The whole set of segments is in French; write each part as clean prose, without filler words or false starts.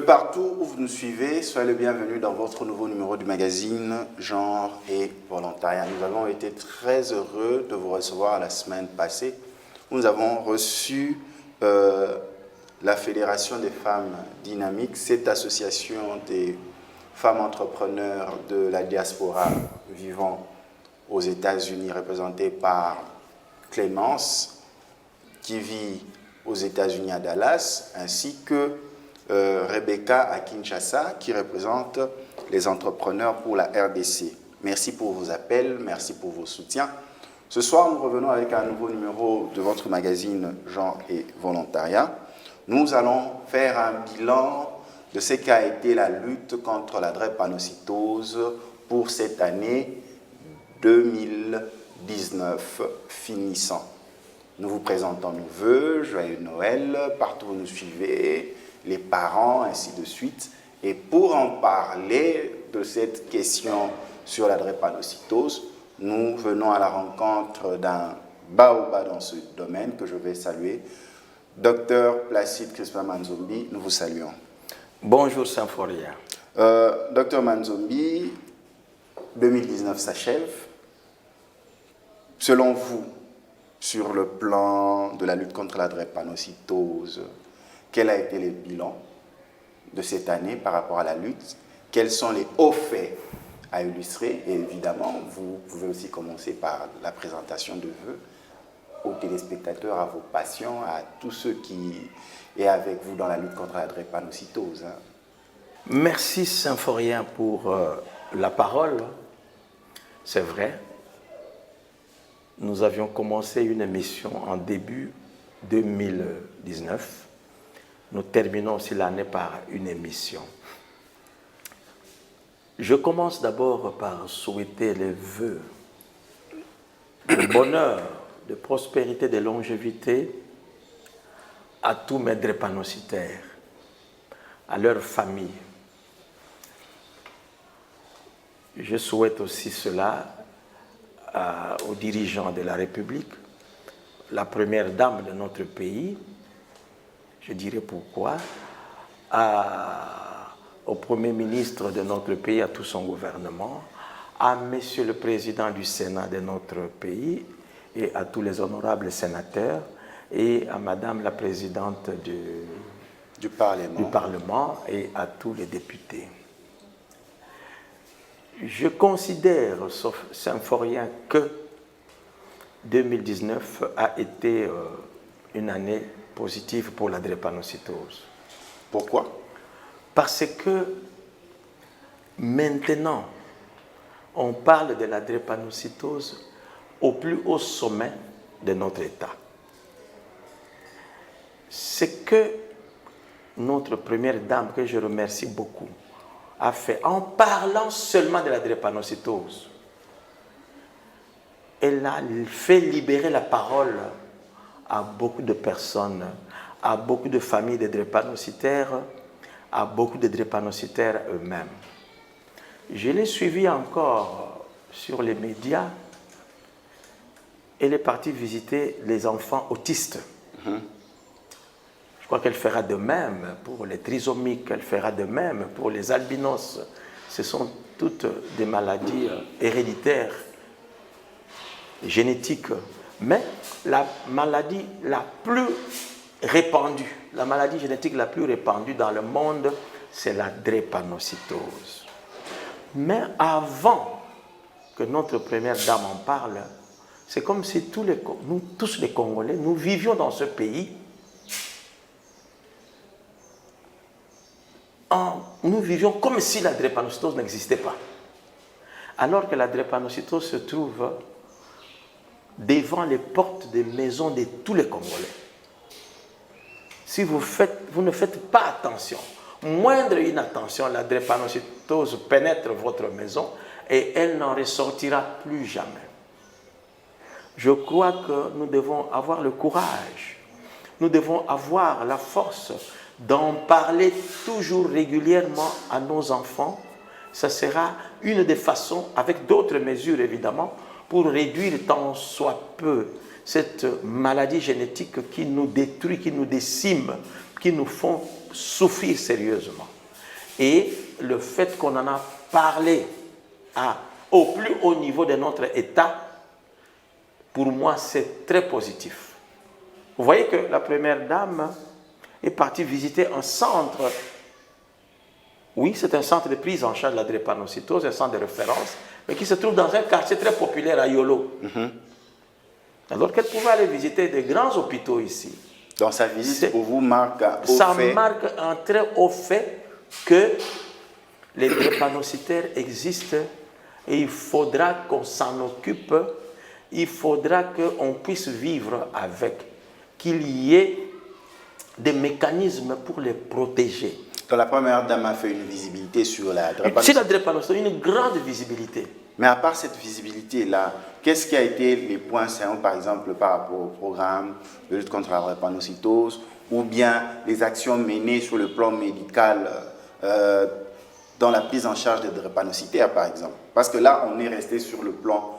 partout où vous nous suivez, soyez le bienvenu dans votre nouveau numéro du magazine Genre et Volontariat. Nous avons été très heureux de vous recevoir la semaine passée. Nous avons reçu la Fédération des femmes dynamiques, cette association des femmes entrepreneurs de la diaspora vivant aux États-Unis, représentée par Clémence, qui vit aux États-Unis à Dallas, ainsi que Rebecca à Kinshasa, qui représente les entrepreneurs pour la RDC. Merci pour vos appels, merci pour vos soutiens. Ce soir, nous revenons avec un nouveau numéro de votre magazine Genre et Volontariat. Nous allons faire un bilan de ce qu'a été la lutte contre la drépanocytose pour cette année 2019 finissant. Nous vous présentons nos vœux, joyeux Noël, partout où vous nous suivez, les parents, ainsi de suite. Et pour en parler de cette question sur la drépanocytose, nous venons à la rencontre d'un baobab dans ce domaine que je vais saluer. Docteur Placide Crispin Manzombi, nous vous saluons. Bonjour Symphoria. Docteur Manzombi, 2019 s'achève. Selon vous, sur le plan de la lutte contre la drépanocytose, quel a été le bilan de cette année par rapport à la lutte? Quels sont les hauts faits à illustrer? Et évidemment, vous pouvez aussi commencer par la présentation de vœux aux téléspectateurs, à vos patients, à tous ceux qui sont avec vous dans la lutte contre la drépanocytose. Merci Symphorien pour la parole. C'est vrai, nous avions commencé une émission en début 2019. Nous terminons aussi l'année par une émission. Je commence d'abord par souhaiter les vœux de bonheur, de prospérité, de longévité à tous mes drépanocytaires, à leurs familles. Je souhaite aussi cela aux dirigeants de la République, la première dame de notre pays, je dirais pourquoi, au Premier ministre de notre pays, à tout son gouvernement, à Monsieur le Président du Sénat de notre pays et à tous les honorables sénateurs et à Madame la Présidente du Parlement et à tous les députés. Je considère, sauf Symphorien, que 2019 a été une année positive pour la drépanocytose. Pourquoi? Parce que maintenant, on parle de la drépanocytose au plus haut sommet de notre État. C'est que notre première dame, que je remercie beaucoup, a fait en parlant seulement de la drépanocytose. Elle a fait libérer la parole à beaucoup de personnes, à beaucoup de familles de drépanocytaires, à beaucoup de drépanocytaires eux-mêmes. Je l'ai suivi encore sur les médias. Elle est partie visiter les enfants autistes. Je crois qu'elle fera de même pour les trisomiques, elle fera de même pour les albinos. Ce sont toutes des maladies héréditaires, génétiques. Mais la maladie la plus répandue, la maladie génétique la plus répandue dans le monde, c'est la drépanocytose. Mais avant que notre première dame en parle, c'est comme si nous, tous les Congolais, nous vivions dans ce pays. Nous vivions comme si la drépanocytose n'existait pas. Alors que la drépanocytose se trouve devant les portes des maisons de tous les Congolais. Si vous ne faites pas attention, moindre inattention, la drépanocytose pénètre votre maison et elle n'en ressortira plus jamais. Je crois que nous devons avoir le courage, nous devons avoir la force d'en parler toujours régulièrement à nos enfants. Ça sera une des façons, avec d'autres mesures évidemment, pour réduire tant soit peu cette maladie génétique qui nous détruit, qui nous décime, qui nous font souffrir sérieusement. Et le fait qu'on en a parlé au plus haut niveau de notre État, pour moi, c'est très positif. Vous voyez que la première dame est partie visiter un centre. Oui, c'est un centre de prise en charge de la drépanocytose, un centre de référence, mais qui se trouve dans un quartier très populaire à Yolo. Alors qu'elle pouvait aller visiter des grands hôpitaux ici. Donc sa visite pour vous marque marque un très haut fait que les drépanocytaires existent et il faudra qu'on s'en occupe, il faudra qu'on puisse vivre avec, qu'il y ait des mécanismes pour les protéger. Donc la première dame a fait une visibilité sur la drépanocytose. C'est la drépanocytose, une grande visibilité. Mais à part cette visibilité-là, qu'est-ce qui a été les points saillants, par exemple, par rapport au programme de lutte contre la drépanocytose, ou bien les actions menées sur le plan médical dans la prise en charge des drépanocytaires, par exemple? Parce que là, on est resté sur le plan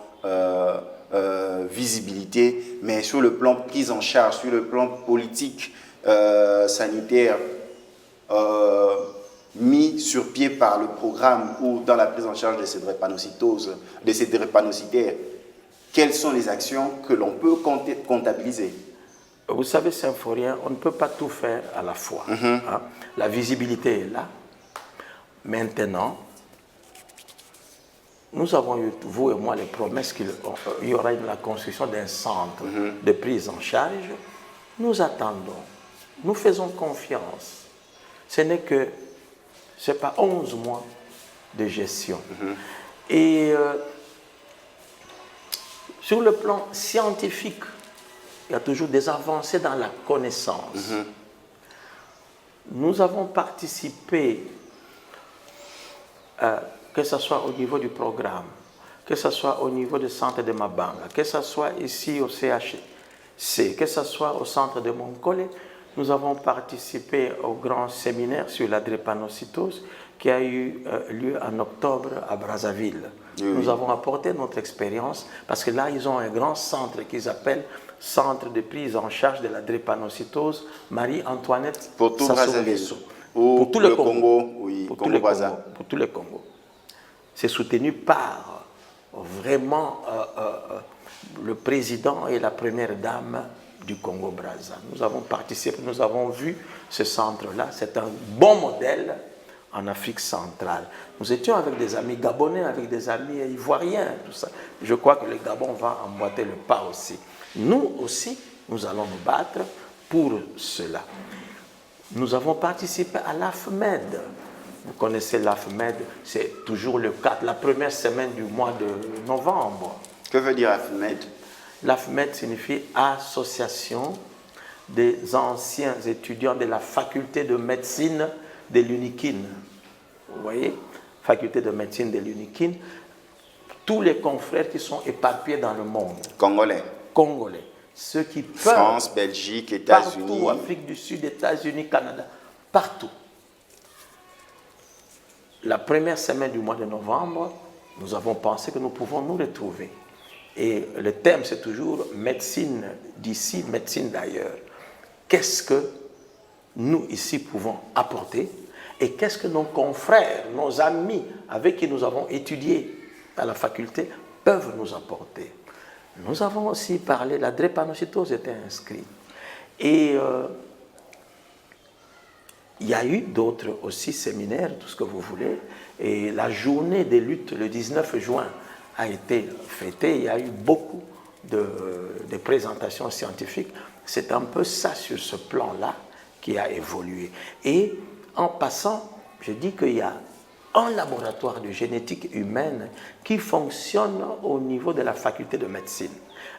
visibilité, mais sur le plan prise en charge, sur le plan politique, sanitaire, mis sur pied par le programme ou dans la prise en charge de ces drépanocytoses, de ces drépanocytaires, quelles sont les actions que l'on peut comptabiliser? Vous savez, Symphorien, on ne peut pas tout faire à la fois. Hein? La visibilité est là. Maintenant, nous avons eu, vous et moi, les promesses qu'il y aura la construction d'un centre de prise en charge. Nous attendons. Nous faisons confiance. Ce n'est que, ce n'est pas 11 mois de gestion. Et sur le plan scientifique, il y a toujours des avancées dans la connaissance. Nous avons participé, que ce soit au niveau du programme, que ce soit au niveau du centre de Mabanga, que ce soit ici au CHC, que ce soit au centre de Monkole, nous avons participé au grand séminaire sur la drépanocytose qui a eu lieu en octobre à Brazzaville. Nous avons apporté notre expérience parce que là, ils ont un grand centre qu'ils appellent Centre de prise en charge de la drépanocytose Marie-Antoinette pour tout Brazzaville, pour tout le Congo, oui, pour tout le Congo. C'est soutenu par vraiment le président et la première dame du Congo-Brazza. Nous avons participé, nous avons vu ce centre-là. C'est un bon modèle en Afrique centrale. Nous étions avec des amis gabonais, avec des amis ivoiriens, tout ça. Je crois que le Gabon va emboîter le pas aussi. Nous aussi, nous allons nous battre pour cela. Nous avons participé à l'AFMED. Vous connaissez l'AFMED, c'est toujours le 4, la première semaine du mois de novembre. Que veut dire AFMED? L'AFMED signifie Association des anciens étudiants de la faculté de médecine de l'UNIKIN. Vous voyez, faculté de médecine de l'UNIKIN. Tous les confrères qui sont éparpillés dans le monde. Congolais. Ceux qui peuvent. France, Belgique, États-Unis. Partout, Afrique du Sud, États-Unis, Canada. Partout. La première semaine du mois de novembre, nous avons pensé que nous pouvons nous retrouver. Et le thème, c'est toujours médecine d'ici, médecine d'ailleurs. Qu'est-ce que nous, ici, pouvons apporter et qu'est-ce que nos confrères, nos amis avec qui nous avons étudié à la faculté peuvent nous apporter. Nous avons aussi parlé, la drépanocytose était inscrite. Et il y a eu d'autres aussi séminaires, tout ce que vous voulez. Et la journée des luttes, le 19 juin, a été fêtée. Il y a eu beaucoup de présentations scientifiques. C'est un peu ça, sur ce plan-là, qui a évolué. Et en passant, je dis qu'il y a un laboratoire de génétique humaine qui fonctionne au niveau de la faculté de médecine.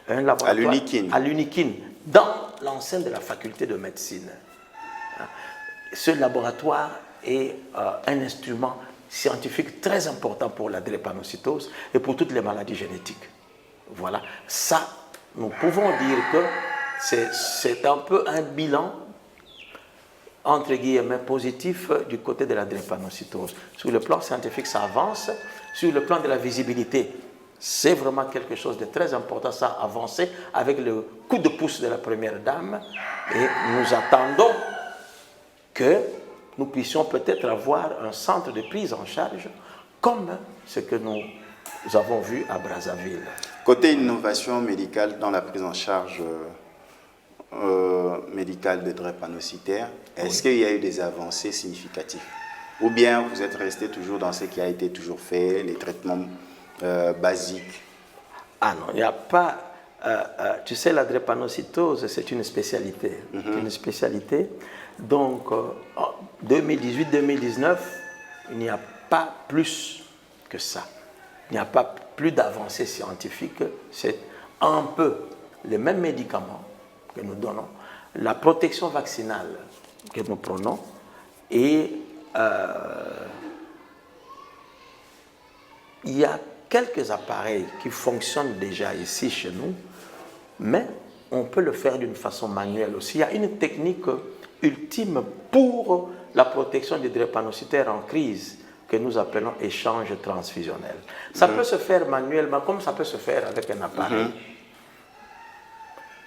Un laboratoire à l'UNIKIN, dans l'enceinte de la faculté de médecine. Ce laboratoire est un instrument scientifique très important pour la drépanocytose et pour toutes les maladies génétiques. Voilà. Ça, nous pouvons dire que c'est un peu un bilan, entre guillemets, positif du côté de la drépanocytose. Sur le plan scientifique, ça avance. Sur le plan de la visibilité, c'est vraiment quelque chose de très important. Ça a avancé avec le coup de pouce de la première dame. Et nous attendons que nous puissions peut-être avoir un centre de prise en charge comme ce que nous avons vu à Brazzaville. Côté innovation médicale dans la prise en charge médicale des drépanocytaires, est-ce qu'il y a eu des avancées significatives? Ou bien vous êtes resté toujours dans ce qui a été toujours fait, les traitements basiques? Ah non, il n'y a pas... tu sais, la drépanocytose, c'est une spécialité. Une spécialité. Donc, en 2018-2019, il n'y a pas plus que ça. Il n'y a pas plus d'avancées scientifiques. C'est un peu les mêmes médicaments que nous donnons, la protection vaccinale que nous prenons et il y a quelques appareils qui fonctionnent déjà ici chez nous, mais on peut le faire d'une façon manuelle aussi. Il y a une technique ultime pour la protection des drépanocytaires en crise que nous appelons échange transfusionnel. Ça peut se faire manuellement comme ça peut se faire avec un appareil.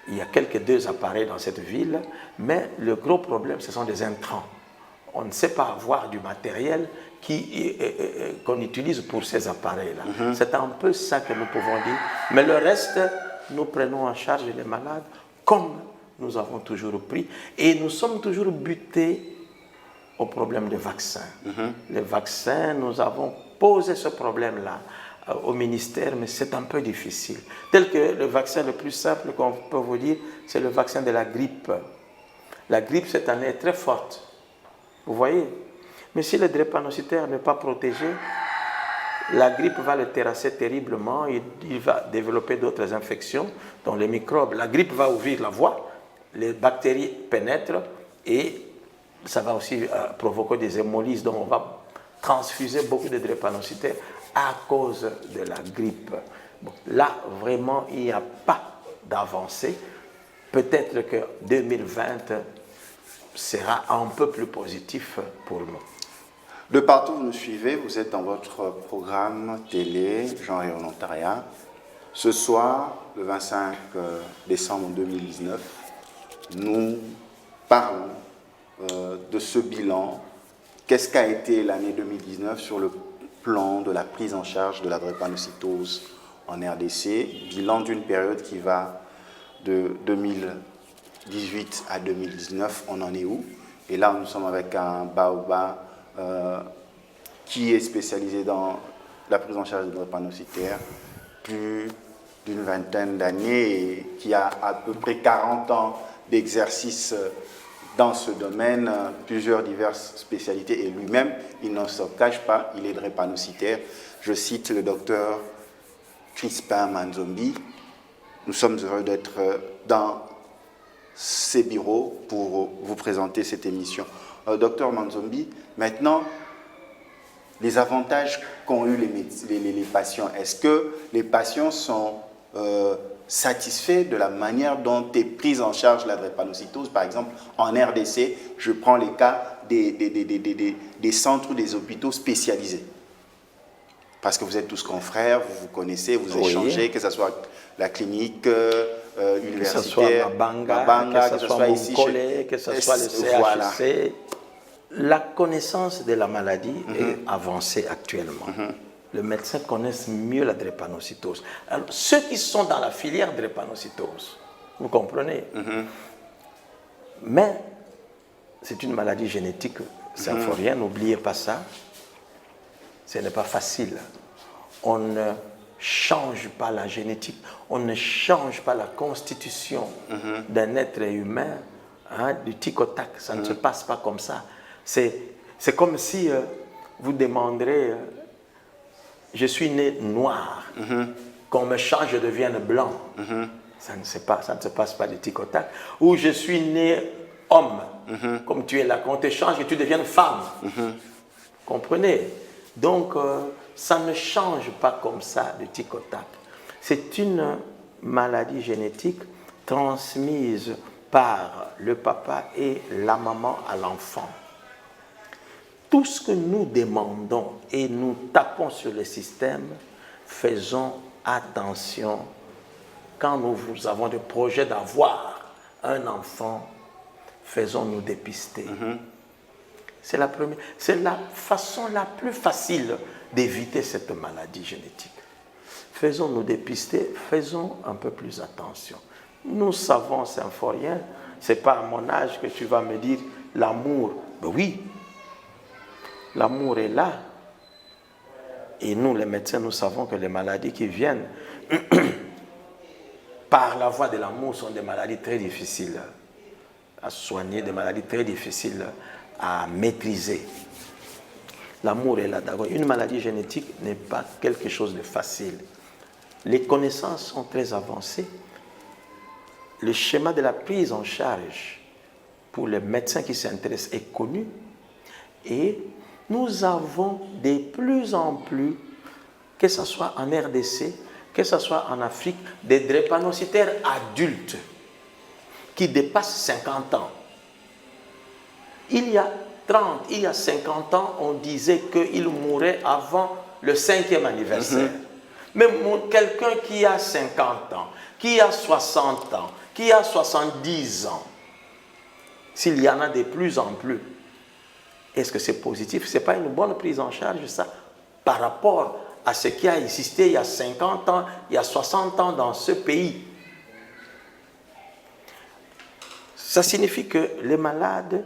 Il y a deux appareils dans cette ville, mais le gros problème, ce sont des intrants. On ne sait pas avoir du matériel qu'on utilise pour ces appareils-là. C'est un peu ça que nous pouvons dire. Mais le reste, nous prenons en charge les malades comme nous avons toujours pris. Et nous sommes toujours butés au problème des vaccins. Les vaccins, nous avons posé ce problème-là au ministère, mais c'est un peu difficile. Tel que le vaccin le plus simple qu'on peut vous dire, c'est le vaccin de la grippe. La grippe, cette année, est très forte. Vous voyez? Mais si le drépanocytaire n'est pas protégé, la grippe va le terrasser terriblement, il va développer d'autres infections, dont les microbes. La grippe va ouvrir la voie, les bactéries pénètrent et ça va aussi provoquer des hémolyses, donc on va transfuser beaucoup de drépanocytaires à cause de la grippe. Bon, là, vraiment, il n'y a pas d'avancée. Peut-être que 2020 sera un peu plus positif pour nous. De partout où vous nous suivez, vous êtes dans votre programme télé Genre et Volontariat. Ce soir, le 25 décembre 2019, nous parlons de ce bilan. Qu'est-ce qu'a été l'année 2019 sur le plan de la prise en charge de la drépanocytose en RDC? Bilan d'une période qui va de 2018 à 2019, on en est où? Et là, nous sommes avec un Baoba qui est spécialisé dans la prise en charge des drépanocytaires, plus d'une vingtaine d'années et qui a à peu près 40 ans d'exercice dans ce domaine, plusieurs diverses spécialités, et lui-même, il ne se cache pas, il est drépanocytaire. Je cite le docteur Crispin Manzombi. Nous sommes heureux d'être dans ces bureaux pour vous présenter cette émission. Docteur Manzombi, maintenant, les avantages qu'ont eu les patients, est-ce que les patients sont satisfaits de la manière dont est prise en charge la drépanocytose? Par exemple, en RDC, je prends les cas des centres ou des hôpitaux spécialisés. Parce que vous êtes tous confrères, vous vous connaissez, vous échangez, que ce soit la clinique universitaire, que ce soit Mabanga, que ce soit ici, que ce soit le CHC. Voilà. La connaissance de la maladie est avancée actuellement. Les médecins connaissent mieux la drépanocytose. Alors, ceux qui sont dans la filière drépanocytose, vous comprenez? Mais c'est une maladie génétique, ça ne faut rien, n'oubliez pas ça. Ce n'est pas facile. On ne change pas la génétique, on ne change pas la constitution d'un être humain, du tic au tac, ça ne se passe pas comme ça. C'est comme si vous demanderez, je suis né noir, qu'on me change, je devienne blanc. Ça ne se passe pas du tic au tac. Ou je suis né homme, comme tu es là, qu'on te change et tu deviennes femme. Comprenez? Donc, ça ne change pas comme ça du tic au tac. C'est une maladie génétique transmise par le papa et la maman à l'enfant. Tout ce que nous demandons et nous tapons sur le système, faisons attention quand nous avons des projets d'avoir un enfant, faisons-nous dépister. C'est la première. C'est la façon la plus facile d'éviter cette maladie génétique. Faisons nous dépister, faisons un peu plus attention. Nous savons, Symphorien, ce n'est pas à mon âge que tu vas me dire l'amour. Ben oui, l'amour est là. Et nous, les médecins, nous savons que les maladies qui viennent par la voie de l'amour sont des maladies très difficiles à soigner, des maladies très difficiles à maîtriser. L'amour est là d'abord. Une maladie génétique n'est pas quelque chose de facile. Les connaissances sont très avancées. Le schéma de la prise en charge pour les médecins qui s'intéressent est connu. Et nous avons de plus en plus, que ce soit en RDC, que ce soit en Afrique, des drépanocytaires adultes qui dépassent 50 ans. Il y a 30, il y a 50 ans, on disait qu'il mourrait avant le 5e anniversaire. Mais quelqu'un qui a 50 ans, qui a 60 ans, qui a 70 ans, s'il y en a de plus en plus, est-ce que c'est positif? Ce n'est pas une bonne prise en charge, ça, par rapport à ce qui a existé il y a 50 ans, il y a 60 ans dans ce pays. Ça signifie que les malades,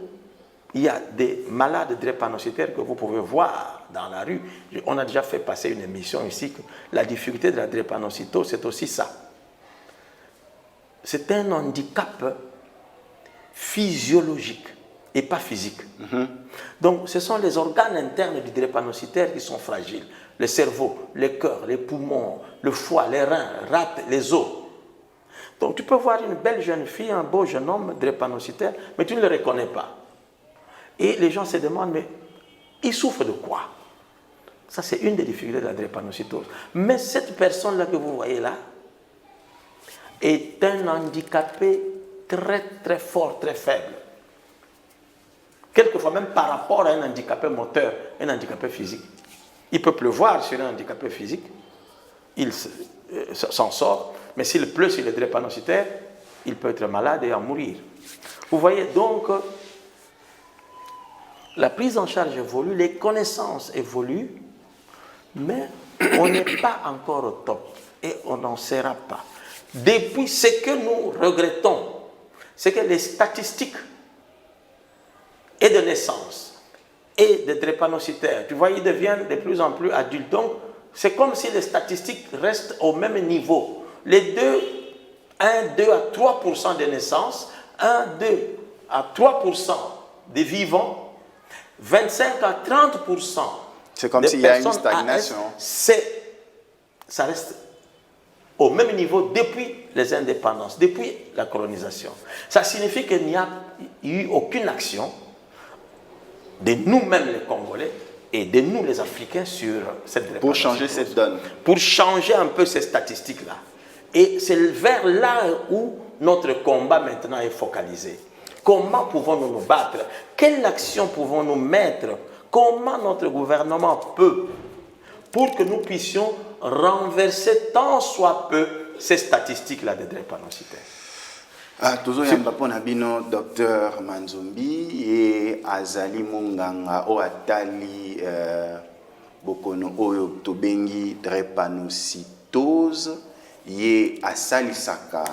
il y a des malades drépanocytaires que vous pouvez voir dans la rue. On a déjà fait passer une émission ici que la difficulté de la drépanocytose, c'est aussi ça. C'est un handicap physiologique et pas physique. Donc, ce sont les organes internes du drépanocytaire qui sont fragiles. Le cerveau, le cœur, les poumons, le foie, les reins, les os. Donc, tu peux voir une belle jeune fille, un beau jeune homme drépanocytaire, mais tu ne le reconnais pas. Et les gens se demandent, mais il souffre de quoi? Ça, c'est une des difficultés de la drépanocytose. Mais cette personne-là que vous voyez là est un handicapé très, très fort, très faible. Quelquefois même par rapport à un handicapé moteur, un handicapé physique. Il peut pleuvoir sur un handicapé physique, il s'en sort, mais s'il pleut sur le drépanocytaire, il peut être malade et en mourir. Vous voyez donc, la prise en charge évolue, les connaissances évoluent, mais on n'est pas encore au top et on n'en sera pas. Depuis, ce que nous regrettons, c'est que les statistiques et de naissance et de drépanocytaires, tu vois, ils deviennent de plus en plus adultes. Donc, c'est comme si les statistiques restent au même niveau. Les 2 à 3% de naissance, 2 à 3% des vivants, 25 à 30%. C'est comme s'il y a une stagnation. Ça reste au même niveau depuis les indépendances, depuis la colonisation. Ça signifie qu'il n'y a eu aucune action de nous-mêmes les Congolais et de nous les Africains sur cette dépendance. Pour changer cette donne. Pour changer un peu ces statistiques-là. Et c'est vers là où notre combat maintenant est focalisé. Comment pouvons-nous nous battre? Quelle action pouvons-nous mettre? Comment notre gouvernement peut, pour que nous puissions renverser tant soit peu ces statistiques-là de drépanocytaires? Tozo yamba pona bino Dr Manzombi et azali munganga o atali bokono oyo tobengi drépanocytose ye asalisaka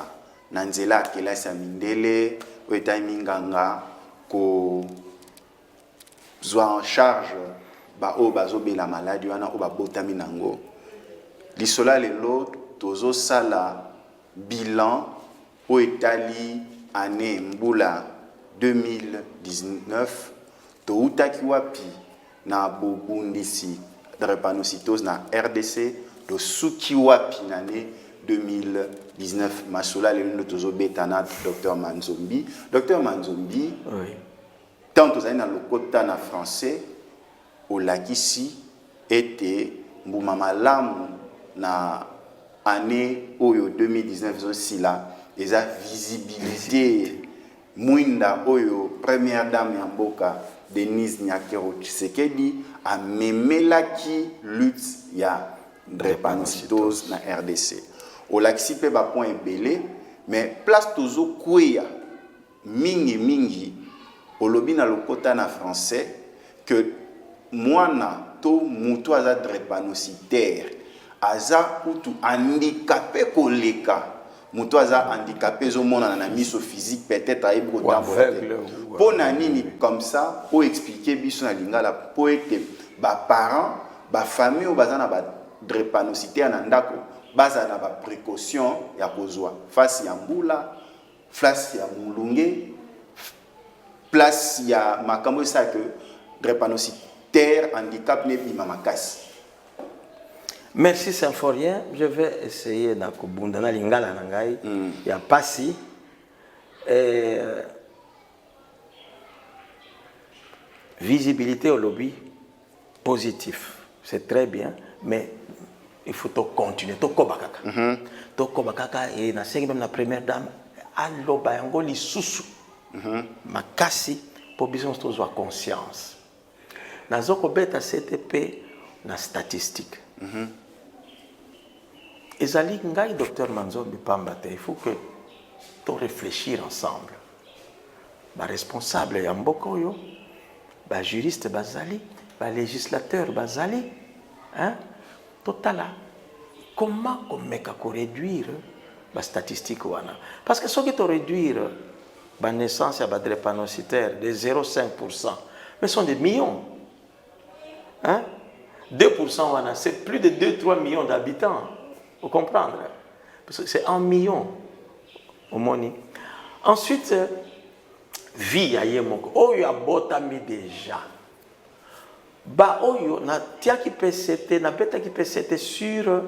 na nzela akelasi ya mindele oyo etali minganga ko zwa en charge ba oyo bazobela maladi wana oyo babotami nango lisola lelo tozosala bilan au Italie, année Mbula 2019, toutaki wapi na bobundisi drépanocytose na RDC, to suki wapi na année 2019. Masula le tozo betana Dr Manzombi. Dr Manzombi, oui. Tant que na lokota na français, au lakisi était mbumamalamu na année oyo 2019 aussi là. Et la visibilité, Mwinda Oyo, première dame Yamboka, Denise Nyakero Tshisekedi, a memelaki lutte ya drépanocytose na RDC. Au laxipe ba point belé, mais place tozo kouya mingi mingi, au lobby na lokota na français, que mwana to mutu aza drépanocytaire aza kutu handicapé koleka mutu aza handicapé zomona na miso physique peut-être ayebi kotambola te mpo na nini comme ça po expliquer biso na lingala po ete baparent bafamille oyo baza na badrépanocytaire na ndako baza na baprécaution ya kozwa fasi ya mbula fasi ya mulunge place ya makambo esa que drépanocytaire handicap ne bima makasi. Merci Symphorien, je vais essayer na kobunda na lingala na ngai ya pasi visibilité au lobby positif, c'est très bien, mais il faut continuer to kobakaka to kobakaka et na sengi même la première dame aloba yango lisusu makasi po biso tozwa conscience nazoko beta CTP na statistique ezali ngai docteur Manzombi Pambate, il faut que to réfléchir ensemble ba responsable ya mboko yo ba juriste bazali ba législateur bazali hein totala comment komeka ko réduire ba statistique wana parce que soki to réduire ba naissance ya ba drépanocytaire de 0,5% mais sont des millions hein 2% wana c'est plus de 2-3 millions d'habitants vous comprendre parce que c'est en millions au moni ensuite vie ya yemoko oyo abotami déjà ba oyo na tiaki PCT na betaki PCT sur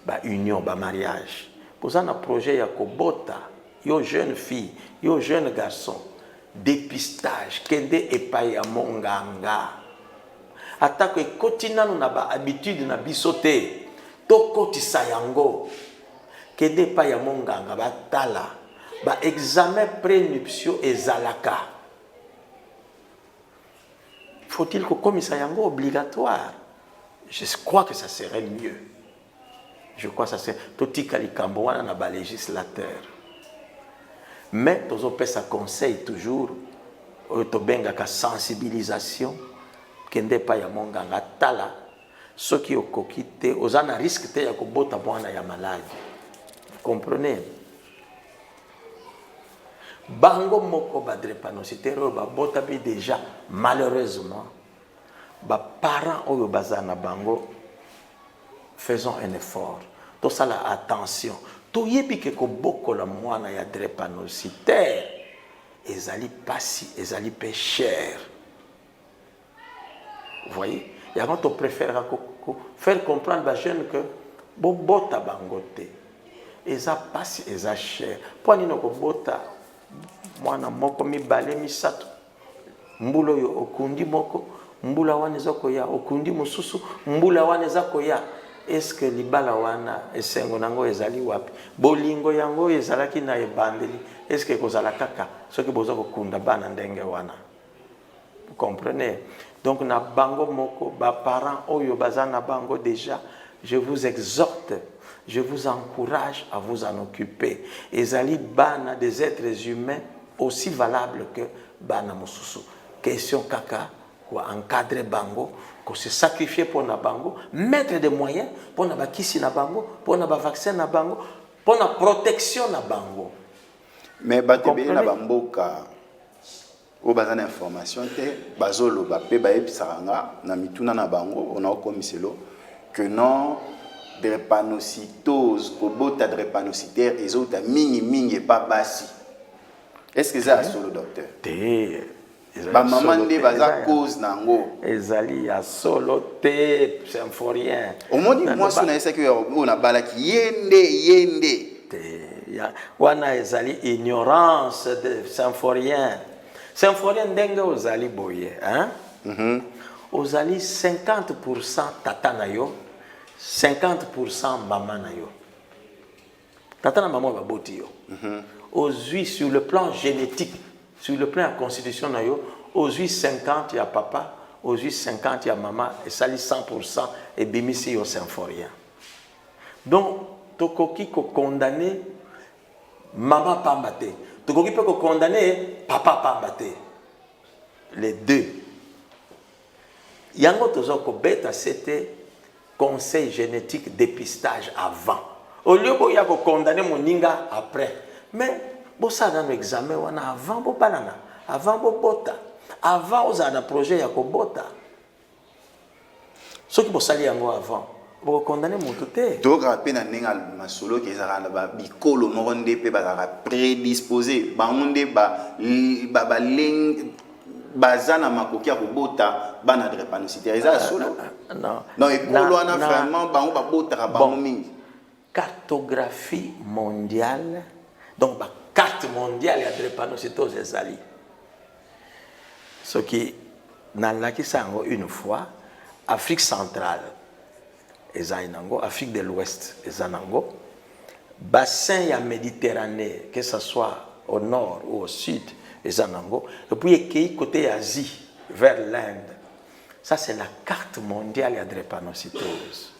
ba union ba mariage poza na projet ya kobota yo jeune fille yo jeune garçon dépistage kende epai ya monganga atako ekotinano na ba habitude na bisote to kotisa yango kende epai ya monganga batala ba examen prénuptiaux ezalaka. Faut-il que comme ça yango obligatoire? Je crois que ça serait mieux. Je crois que ça serait totika likambo wana na ba législateur. Mais tozo pesa conseil toujours to benga ka sensibilisation kende pa ya monganga tala soki okokite ozana risque te ya kobota mwana ya maladie. Comprenez? Bango moko ba drépanocytaire ba bota bi déjà malheureusement ba parents oyo bazana bango faisons un effort to sala attention to yebi ke ko bokola mwana ya drépanocytaire ezali pasi ezali peu cher vous voyez ya quand on préfère faire comprendre ba jeune que bo bota bango te eza pasi eza cher po nino ko bota mwana moko mibale misato mbula yo okundi moko mbula wana ezako ya okundi mususu mbula wana ezako ya est-ce que libala wana esengo nango ezali wapi bolingo yango ezalaki na ebandeli est-ce que kozala kaka soki boza kokunda bana ndenge wana vous comprenez donc na bango moko ba parents oyo bazana bango déjà je vous exhorte je vous encourage à vous en occuper ezali bana des êtres humains aussi valable que bana mususu question kaka ko encadrer bango ko se sacrifier pour na bango mettre des moyens pour na bakisi na bango pour na ba vaccin na bango pour na protection na bango mais batebe na bamboka o bazana information te bazolo ba pe ba ebisanga na mituna na bango on a komiselo que non drépanocytose kobota drépanocytaire ezota mingi pas basi. Est-ce que ça solo docteur? Ba maman ne baza cause nango. Ezali ya solo te Symphorien. Au moins moi so na esa que on a balaki yende. Te ya wana ezali ignorance de Symphorien. Symphorien ndenge ozali boye, hein? Ozali 50% tata na yo, 50% maman na yo. Tata na maman ba boti yo. Aujourd'hui, sur le plan génétique, sur le plan de la constitution, aujourd'hui 50 il y a papa, aujourd'hui 50 il y a maman, et ça lit 100% et bimisi au Symphorien. Donc, tokoki ko condamner maman Pambate, tokoki peut ko condamner papa Pambate. Les deux yango tozoko beta c'était conseil génétique dépistage avant. Au lieu de condamner mon ninga après. Mais bossa dans l'examen wana avant bo banana, avant bo bota, avant aux un projet ya ko bota. Ce qui bossali yango avant, bo condamner mon touté. Donc rappel na ninga masolo ki ezaka na ba bikolo moronde pe ba prédisposé ba onde ba leng bazana makoki ya kobota bana drépanocytaire eza solo. Non ekolo wana vraiment ba on ba bota ba mingi. Cartographie mondiale, donc la carte mondiale de la drépanocytose ezali. Ce qui n'a une fois, Afrique centrale, Afrique de l'Ouest, bassin ya Méditerranée, que ce soit au nord ou au sud, et puis côté Asie, vers l'Inde. Ça, c'est la carte mondiale de la drépanocytose.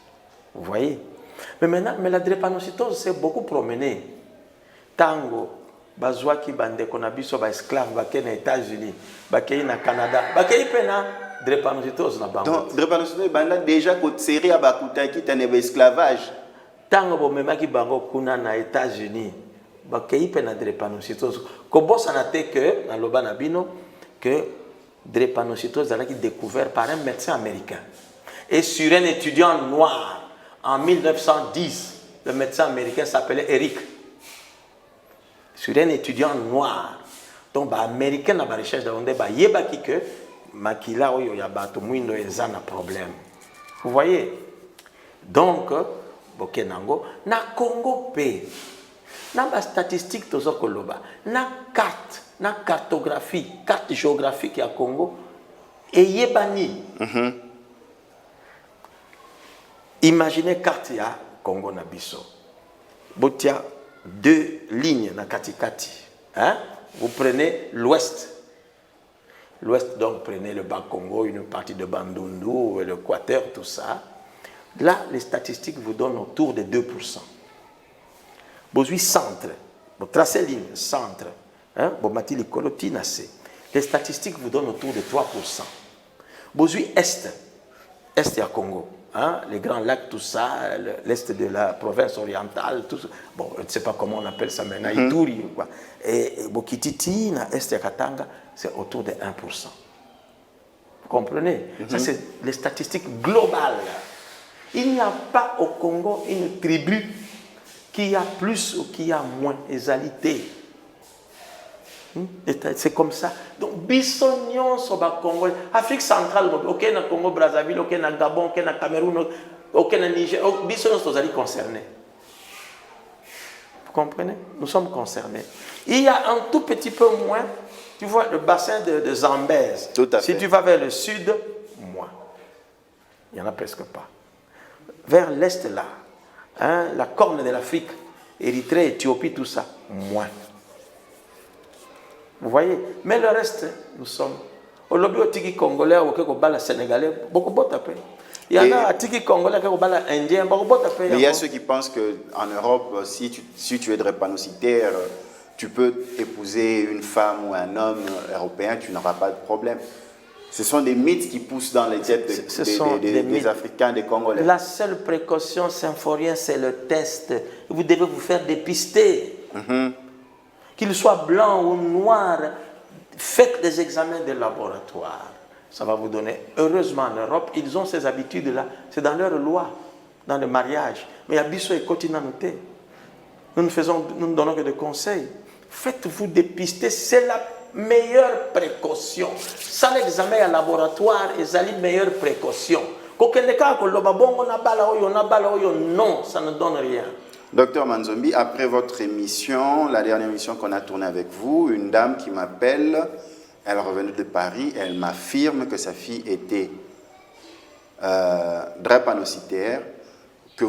Vous voyez? Mais maintenant, la drépanocytose s'est beaucoup promenée. Tango, bazwaki bande konabiso ba esclave ba aux États-Unis, ba na Canada, ba pena drépanocytose na bango. Donc drépanocytose banda déjà ko série abakutaki tane ba esclavage. Tango bo memaki bango kuna na États-Unis, ba pena drépanocytose. Ko bossa na te que na loba na bino que drépanocytose a été découvert par un médecin américain et sur un étudiant noir. En 1910, le médecin américain s'appelait Eric. Sur un étudiant noir. Donc, les Américains dans la recherche de l'onde, ils ont dit que makila oyo ya bato mwindo eza na problème. Vous voyez? Donc, bokenango na Congo pe. Na ba statistique tozo koloba. Na carte, na cartographie, carte géographique ya Congo et yebani. Imaginez carte ya Congo na biso. Botia deux lignes na katikati. Hein? Vous prenez l'ouest. L'ouest, donc, prenez le bas Congo, une partie de Bandundu, l'Équateur, tout ça. Là, les statistiques vous donnent autour de 2%. Vous avez centre. Vous tracez ligne, centre. Hein? Vous mettez les colotines assez. Les statistiques vous donnent autour de 3%. Vous avez est. Est à Congo. Hein, les grands lacs, tout ça, l'est de la province orientale, tout ça. Bon, je ne sais pas comment on appelle ça maintenant, Ituri, quoi. Et Bokititi, na est de Katanga, c'est autour de 1%. Vous comprenez? Ça, c'est les statistiques globales. Il n'y a pas au Congo une tribu qui a plus ou qui a moins égalité. C'est comme ça. Donc, bisognon sur le Congo, Afrique centrale, ok, na Congo, Brazzaville, ok, na Gabon, ok, na Cameroun, ok, na Niger, bisognon sont concernés. Vous comprenez? Nous sommes concernés. Il y a un tout petit peu moins, tu vois, le bassin de Zambèze. Tout à fait. Si tu vas vers le sud, moins. Il n'y en a presque pas. Vers l'est, là, hein, la corne de l'Afrique, Érythrée, Éthiopie, tout ça, moins. Vous voyez? Mais le reste, nous sommes. Au lobby au tiki congolais, au Kekobala sénégalais, beaucoup de tapé. Il y en a à tiki congolais, Kekobala indien, beaucoup de tapé. Mais il y a ceux qui pensent qu'en Europe, si tu es drépanocytaire, tu peux épouser une femme ou un homme européen, tu n'auras pas de problème. Ce sont des mythes qui poussent dans les têtes des Africains, des Congolais. La seule précaution, symphorien, c'est le test. Vous devez vous faire dépister. Qu'il soit blanc ou noir, faites des examens de laboratoire. Ça va vous donner. Heureusement, en Europe, ils ont ces habitudes-là. C'est dans leur loi, dans le mariage. Mais à Bissau et Côte-Nanoté, nous ne donnons que des conseils. Faites-vous dépister, c'est la meilleure précaution. Sans l'examen à laboratoire, c'est la meilleure précaution. Non, ça ne donne rien. Docteur Manzombi, après votre émission, la dernière émission qu'on a tournée avec vous, une dame qui m'appelle, elle revenait de Paris, elle m'affirme que sa fille était drépanocytaire, que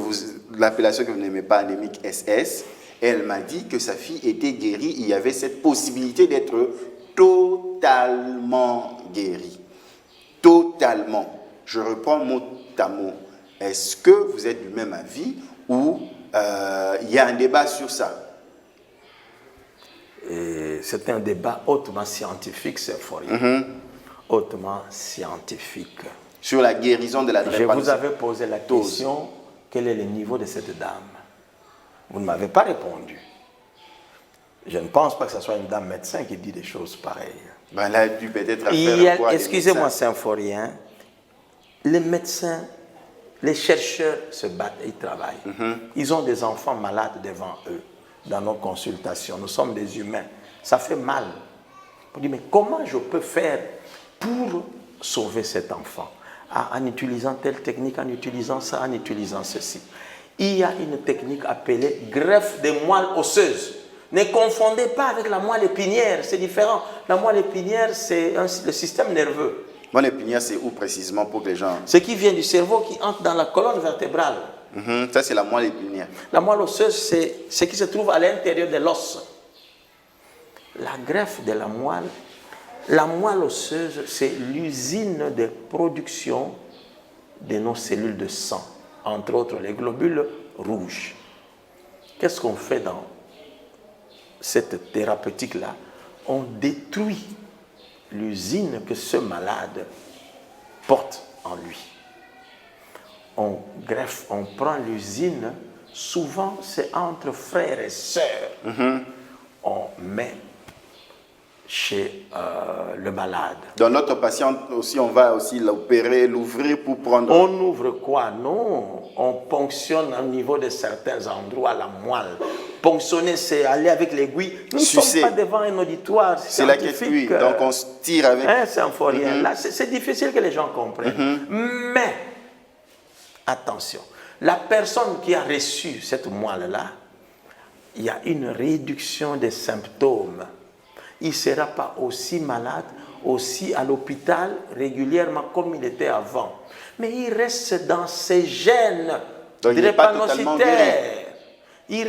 l'appellation que vous n'aimez pas, anémique SS, et elle m'a dit que sa fille était guérie, il y avait cette possibilité d'être totalement guérie. Totalement. Je reprends mot à mot. Est-ce que vous êtes du même avis ou il y a un débat sur ça? C'est un débat hautement scientifique, c'est fort. Hautement scientifique. sur la guérison de la Je drépanocytose. vous avais posé la question, quel est le niveau de cette dame? Vous ne m'avez pas répondu. Je ne pense pas que ce soit une dame médecin qui dit des choses pareilles. Ben, elle a dû peut-être affaire à excusez-moi, Symphorien, les médecins, les chercheurs se battent, ils travaillent. Ils ont des enfants malades devant eux, dans nos consultations. Nous sommes des humains. Ça fait mal. On dit, mais comment je peux faire pour sauver cet enfant? En utilisant telle technique, en utilisant ça, en utilisant ceci. Il y a une technique appelée greffe des moelles osseuses. Ne confondez pas avec la moelle épinière, c'est différent. La moelle épinière, c'est le système nerveux. Moelle épinière, c'est où précisément pour que les gens... Ce qui vient du cerveau, qui entre dans la colonne vertébrale. Ça, c'est la moelle épinière. La moelle osseuse, c'est ce qui se trouve à l'intérieur de l'os. La greffe de la moelle osseuse, c'est l'usine de production de nos cellules de sang, entre autres les globules rouges. Qu'est-ce qu'on fait dans cette thérapeutique-là? On détruit l'usine que ce malade porte en lui. On greffe, on prend l'usine, souvent c'est entre frères et sœurs. On met chez le malade. Dans notre patient aussi, on va aussi l'opérer, l'ouvrir pour prendre... On ouvre quoi? Non, on ponctionne au niveau de certains endroits la moelle. Ponctionner, c'est aller avec l'aiguille. Nous ne sommes pas devant un auditoire c'est la scientifique. donc on se tire avec... Symphorien. Là, c'est difficile que les gens comprennent. Mais, attention, la personne qui a reçu cette moelle-là, il y a une réduction des symptômes. Il ne sera pas aussi malade, aussi à l'hôpital régulièrement comme il était avant. Mais il reste dans ses gènes drépanocytaires. Il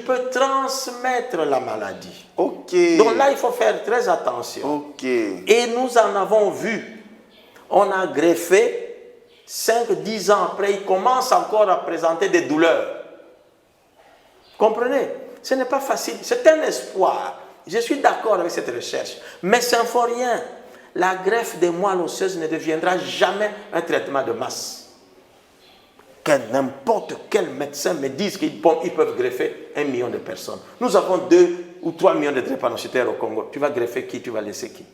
peut transmettre la maladie. Donc là, il faut faire très attention. Et nous en avons vu. On a greffé, 5-10 ans après, il commence encore à présenter des douleurs. Comprenez? Ce n'est pas facile. C'est un espoir. Je suis d'accord avec cette recherche. Mais Symphorien, la greffe des moelles osseuses ne deviendra jamais un traitement de masse. Que n'importe quel médecin me dise qu'ils peuvent greffer 1 million de personnes. Nous avons 2 ou 3 millions de drépanocytaires au Congo. Tu vas greffer qui? Tu vas laisser qui?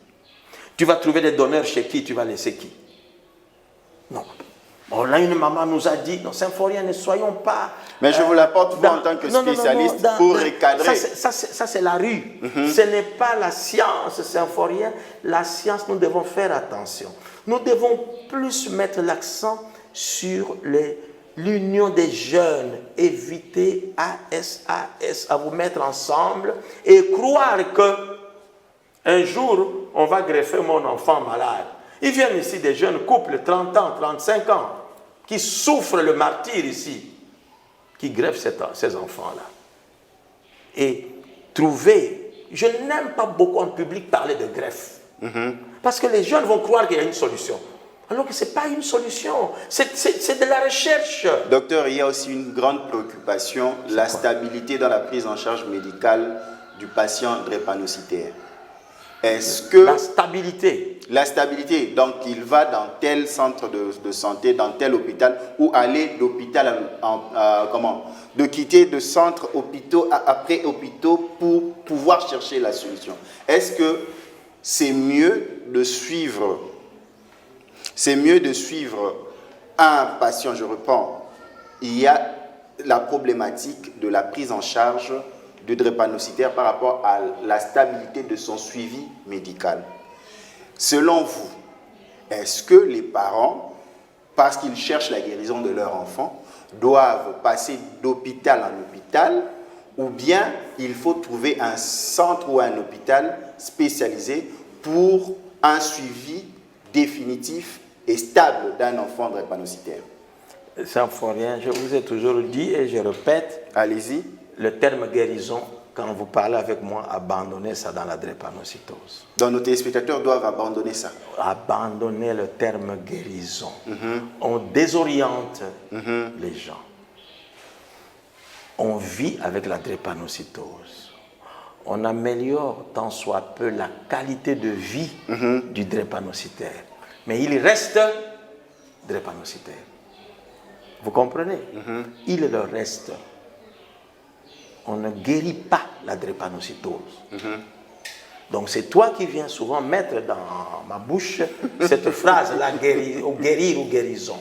Tu vas trouver des donneurs chez qui? Tu vas laisser qui? Non. Bon, là, une maman nous a dit, non, Symphorien, ne soyons pas... Mais je vous l'apporte vous en tant que spécialiste pour recadrer. Ça, c'est la rue. Ce n'est pas la science, Symphorien. La science, nous devons faire attention. Nous devons plus mettre l'accent sur l'union des jeunes. Éviter ASAS, à vous mettre ensemble et croire que un jour, on va greffer mon enfant malade. Ils viennent ici des jeunes couples, 30 ans, 35 ans, qui souffrent le martyre ici, qui greffent ces enfants-là. Et trouver, je n'aime pas beaucoup en public parler de greffe, parce que les jeunes vont croire qu'il y a une solution. Alors que ce n'est pas une solution, c'est de la recherche. Docteur, il y a aussi une grande préoccupation, la stabilité dans la prise en charge médicale du patient drépanocytaire. Est-ce que... La stabilité, donc il va dans tel centre de santé, dans tel hôpital, ou aller d'hôpital de quitter de centres hôpitaux après hôpitaux pour pouvoir chercher la solution. Est-ce que c'est mieux de suivre un patient, je reprends, il y a la problématique de la prise en charge du drépanocytaire par rapport à la stabilité de son suivi médical. Selon vous, est-ce que les parents, parce qu'ils cherchent la guérison de leur enfant, doivent passer d'hôpital en hôpital, ou bien il faut trouver un centre ou un hôpital spécialisé pour un suivi définitif et stable d'un enfant drépanocytaire? Symphorien, je vous ai toujours dit et je répète, allez-y, le terme guérison, quand vous parlez avec moi, abandonnez ça dans la drépanocytose. Donc nos téléspectateurs doivent abandonner ça. Abandonner le terme guérison. On désoriente les gens. On vit avec la drépanocytose. On améliore tant soit peu la qualité de vie du drépanocytaire. Mais il reste drépanocytaire. Vous comprenez? Il leur reste. On ne guérit pas la drépanocytose. Donc c'est toi qui viens souvent mettre dans ma bouche cette phrase-là, guérir ou guérison.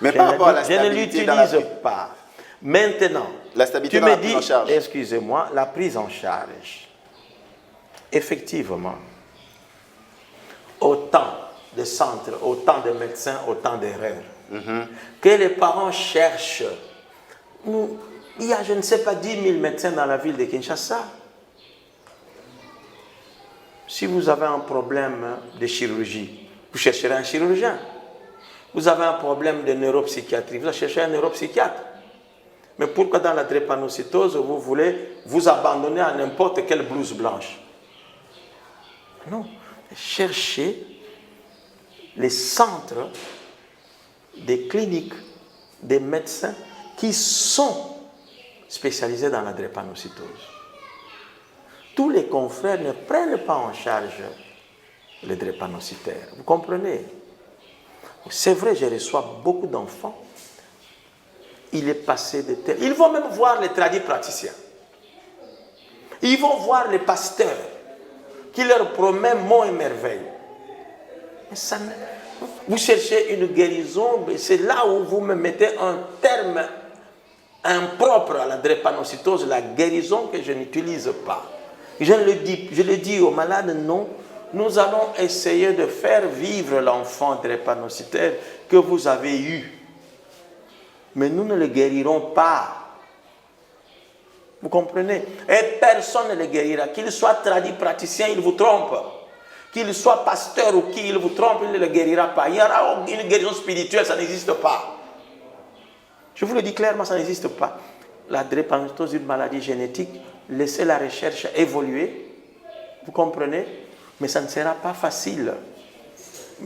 Mais par rapport à la stabilité dans la... Je ne l'utilise pas. Maintenant, la stabilité tu dans me la prise en charge. excusez-moi, la prise en charge. Effectivement, autant de centres, autant de médecins, autant d'erreurs. Que les parents cherchent. Il y a, je ne sais pas, 10 000 médecins dans la ville de Kinshasa. Si vous avez un problème de chirurgie, vous chercherez un chirurgien. Vous avez un problème de neuropsychiatrie, vous cherchez un neuropsychiatre. Mais pourquoi dans la drépanocytose, vous voulez vous abandonner à n'importe quelle blouse blanche? Non. Cherchez les centres des cliniques, des médecins qui sont spécialisés dans la drépanocytose. Tous les confrères ne prennent pas en charge les drépanocytaires. Vous comprenez? C'est vrai, je reçois beaucoup d'enfants. Il est passé de tel. Ils vont même voir les tradis praticiens. Ils vont voir les pasteurs qui leur promettent monts et merveilles. Mais ça, vous cherchez une guérison, c'est là où vous me mettez un terme impropre à la drépanocytose, la guérison que je n'utilise pas. Je le dis aux malades, non. Nous allons essayer de faire vivre l'enfant drépanocytaire que vous avez eu. Mais nous ne le guérirons pas. Vous comprenez? Et personne ne le guérira. Qu'il soit tradit praticien, il vous trompe. Qu'il soit pasteur ou qui il vous trompe, il ne le guérira pas. Il y aura une guérison spirituelle, ça n'existe pas. Je vous le dis clairement, ça n'existe pas. La drépanocytose est une maladie génétique. Laissez la recherche évoluer. Vous comprenez? Mais ça ne sera pas facile.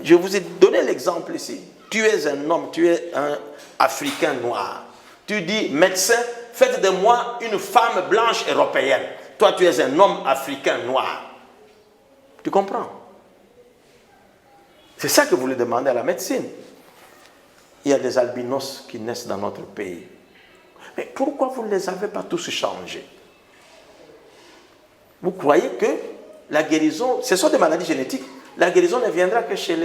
Je vous ai donné l'exemple ici. Tu es un homme, tu es un Africain noir. Tu dis, médecin, faites de moi une femme blanche européenne. Toi, tu es un homme africain noir. Tu comprends? C'est ça que vous lui demandez à la médecine. Il y a des albinos qui naissent dans notre pays. Mais pourquoi vous ne les avez pas tous changés? Vous croyez que la guérison, ce sont des maladies génétiques, la guérison ne viendra que chez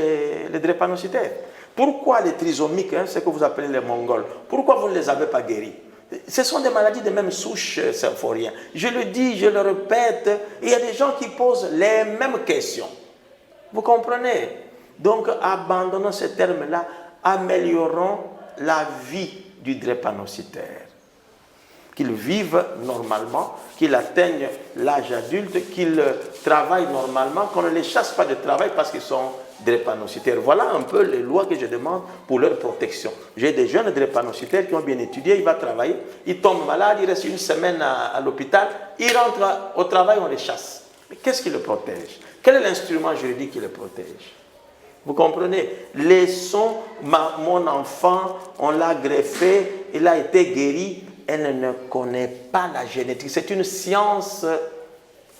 les drépanocytaires. Pourquoi les trisomiques, ce que vous appelez les Mongols, pourquoi vous ne les avez pas guéris? Ce sont des maladies de même souche symphorien. Je le dis, je le répète, il y a des gens qui posent les mêmes questions. Vous comprenez? Donc, abandonnons ce terme-là, améliorons la vie du drépanocytaire. Qu'il vive normalement, qu'il atteigne l'âge adulte, qu'il travaille normalement, qu'on ne les chasse pas de travail parce qu'ils sont drépanocytaires. Voilà un peu les lois que je demande pour leur protection. J'ai des jeunes drépanocytaires qui ont bien étudié, il va travailler, il tombe malade, il reste une semaine à l'hôpital, il rentre au travail, on les chasse. Mais qu'est-ce qui le protège? Quel est l'instrument juridique qui le protège? Vous comprenez? Laissons mon enfant, on l'a greffé, il a été guéri. Elle ne connaît pas la génétique. C'est une science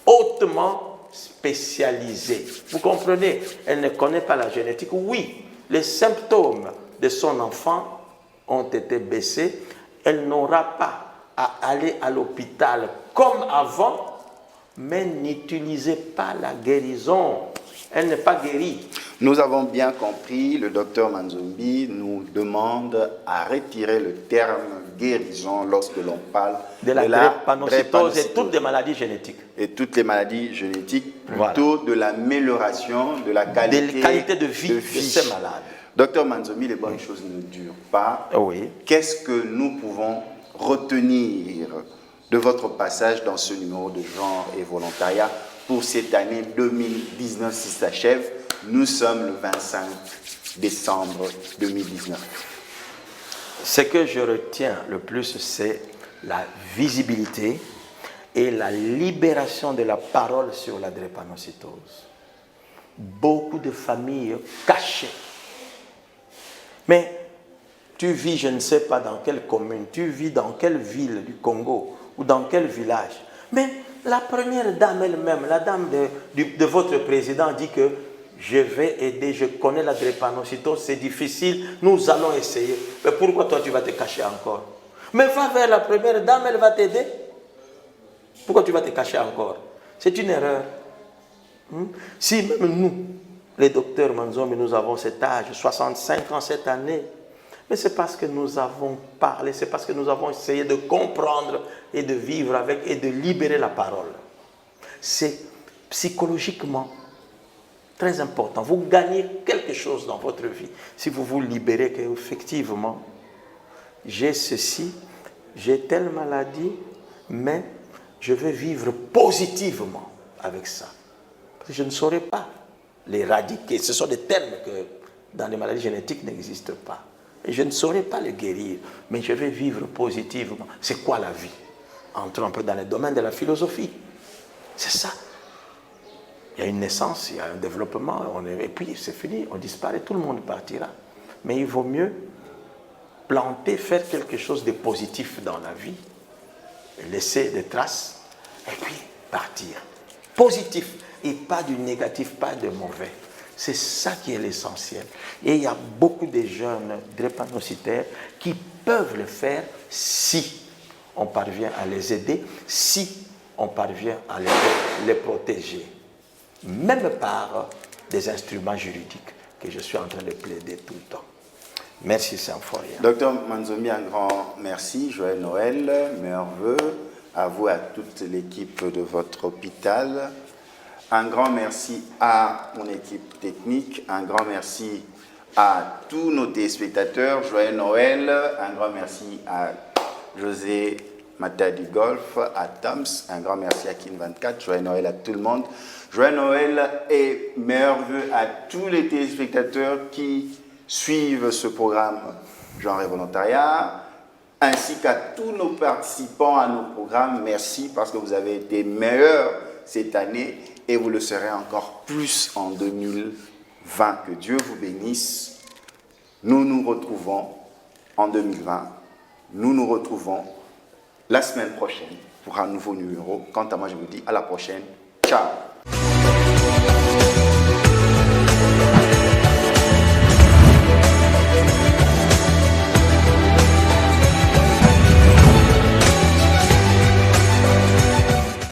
hautement spécialisée. Vous comprenez? Elle ne connaît pas la génétique. Oui, les symptômes de son enfant ont été baissés. Elle n'aura pas à aller à l'hôpital comme avant, mais n'utilisez pas la guérison. Elle n'est pas guérie. Nous avons bien compris, le docteur Manzombi nous demande à retirer le terme guérison lorsque l'on parle de la drépanocytose et toutes les maladies génétiques. Et toutes les maladies génétiques, plutôt de l'amélioration de la qualité de vie de ces malades. Docteur Manzombi, les bonnes choses ne durent pas. Oui. Qu'est-ce que nous pouvons retenir de votre passage dans ce numéro de genre et volontariat pour cette année 2019 qui s'achève? Nous sommes le 25 décembre 2019. Ce que je retiens le plus, c'est la visibilité et la libération de la parole sur la drépanocytose. Beaucoup de familles cachées. Mais tu vis, je ne sais pas dans quelle commune, tu vis dans quelle ville du Congo ou dans quel village. Mais la première dame elle-même, la dame de votre président dit que Je vais aider, je connais la drépanocytose, c'est difficile, nous allons essayer. Mais pourquoi toi tu vas te cacher encore? Mais va vers la première dame, elle va t'aider. Pourquoi tu vas te cacher encore? C'est une erreur. Si même nous, les docteurs Manzombi, nous avons cet âge, 65 ans cette année, mais c'est parce que nous avons parlé, c'est parce que nous avons essayé de comprendre et de vivre avec et de libérer la parole. C'est psychologiquement très important. Vous gagnez quelque chose dans votre vie si vous vous libérez qu'effectivement, j'ai ceci, j'ai telle maladie, mais je vais vivre positivement avec ça. Parce que je ne saurais pas l'éradiquer. Ce sont des termes que dans les maladies génétiques n'existent pas. Et je ne saurais pas les guérir, mais je vais vivre positivement. C'est quoi la vie? Entrons un peu dans le domaine de la philosophie. C'est ça. Il y a une naissance, il y a un développement, et puis c'est fini, on disparaît, tout le monde partira. Mais il vaut mieux planter, faire quelque chose de positif dans la vie, laisser des traces, et puis partir. Positif, et pas du négatif, pas de mauvais. C'est ça qui est l'essentiel. Et il y a beaucoup de jeunes drépanocytaires qui peuvent le faire si on parvient à les aider, si on parvient à les protéger. Même par des instruments juridiques que je suis en train de plaider tout le temps. Merci Saint-Foria. Docteur Manzombi, un grand merci. Joël Noël, meilleurs vœux à vous et à toute l'équipe de votre hôpital. Un grand merci à mon équipe technique. Un grand merci à tous nos téléspectateurs. Joël Noël, un grand merci à José Matadi Golf, à Toms, un grand merci à Kin24. Joël Noël à tout le monde. Joyeux Noël et meilleurs vœux à tous les téléspectateurs qui suivent ce programme Genre et Volontariat, ainsi qu'à tous nos participants à nos programmes. Merci parce que vous avez été meilleurs cette année et vous le serez encore plus en 2020. Que Dieu vous bénisse. Nous nous retrouvons en 2020. Nous nous retrouvons la semaine prochaine pour un nouveau numéro. Quant à moi, je vous dis à la prochaine. Ciao.